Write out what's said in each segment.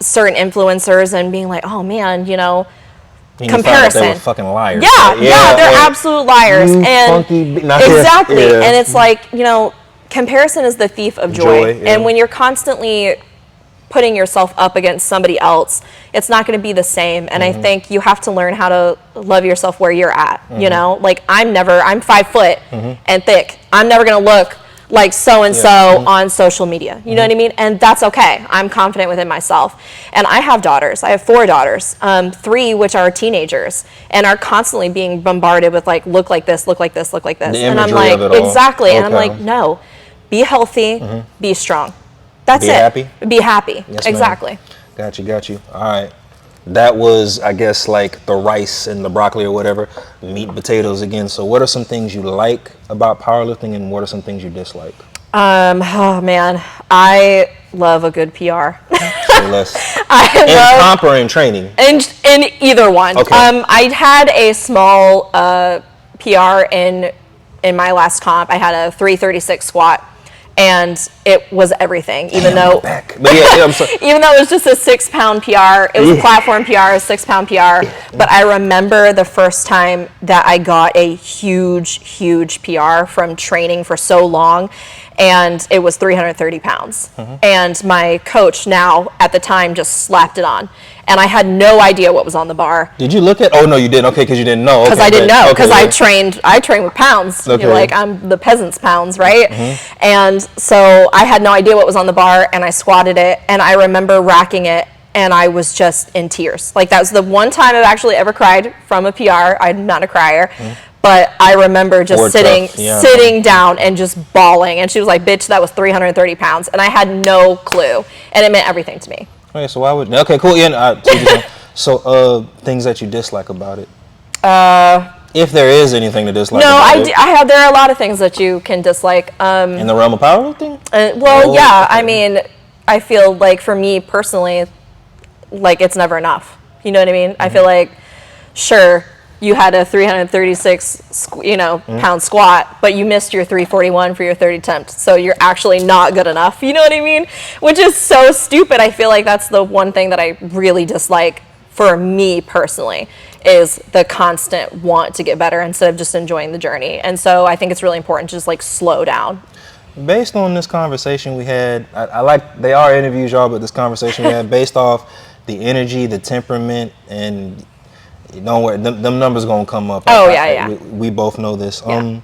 certain influencers and being like, oh man, you know, And comparison. they were fucking liars. Yeah, they're absolute liars. And exactly. Yeah. And it's like, you know, comparison is the thief of joy. Yeah. And when you're constantly putting yourself up against somebody else, it's not going to be the same. And I think you have to learn how to love yourself where you're at. You know, like I'm 5 foot and thick. I'm never going to look like so-and-so on social media. You know what I mean? And that's okay. I'm confident within myself. And I have daughters. I have 4 daughters, 3 which are teenagers and are constantly being bombarded with like, look like this, look like this, look like this. The And I'm imagery like, of it all. exactly. And I'm Okay. like, no, be healthy, be strong. That's Be it. happy? Be happy. Yes, exactly. ma'am. Got you. All right. That was, I guess, like the rice and the broccoli or whatever, meat, potatoes again. So what are some things you like about powerlifting and what are some things you dislike? Oh man, I love a good PR. Say less. I Comp or in training? in either one. Okay. I had a small PR in my last comp. I had a 336 squat, and it was everything. Even though But yeah, I'm sorry. even though it was just a 6-pound PR, it was a platform PR, a 6-pound PR. But I remember the first time that I got a huge PR from training for so long, and it was 330 pounds. And my coach now at the time just slapped it on. And I had no idea what was on the bar. Did you look at? Oh no, you didn't. Okay, because you didn't know. Because Okay, I didn't know. Because okay, I trained with pounds. Okay. You're like, I'm the peasant's pounds, right? And so I had no idea what was on the bar, and I squatted it, and I remember racking it, and I was just in tears. Like, that was the one time I've actually ever cried from a PR. I'm not a crier. But I remember just Word sitting tough, yeah. sitting down and just bawling. And she was like, bitch, that was 330 pounds. And I had no clue. And it meant everything to me. Okay, so why would? Okay, cool. Yeah. So, things that you dislike about it. If there is anything to dislike. No, about it. there are a lot of things that you can dislike. In the realm of powerlifting. Well, Oh, yeah. okay. I mean, I feel like for me personally, like it's never enough. You know what I mean? I feel like, sure, you had a 336, pound squat, but you missed your 341 for your third attempt. So you're actually not good enough. You know what I mean? Which is so stupid. I feel like that's the one thing that I really dislike for me personally, is the constant want to get better instead of just enjoying the journey. And so I think it's really important to just like slow down. Based on this conversation we had, I like, they are interviews, y'all, but this conversation we had, based off the energy, the temperament, and don't worry, them numbers gonna come up. Oh, yeah. We both know this. Yeah.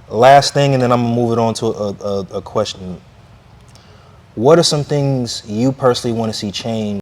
Last thing, and then I'm gonna move it on to a question. What are some things you personally want to see change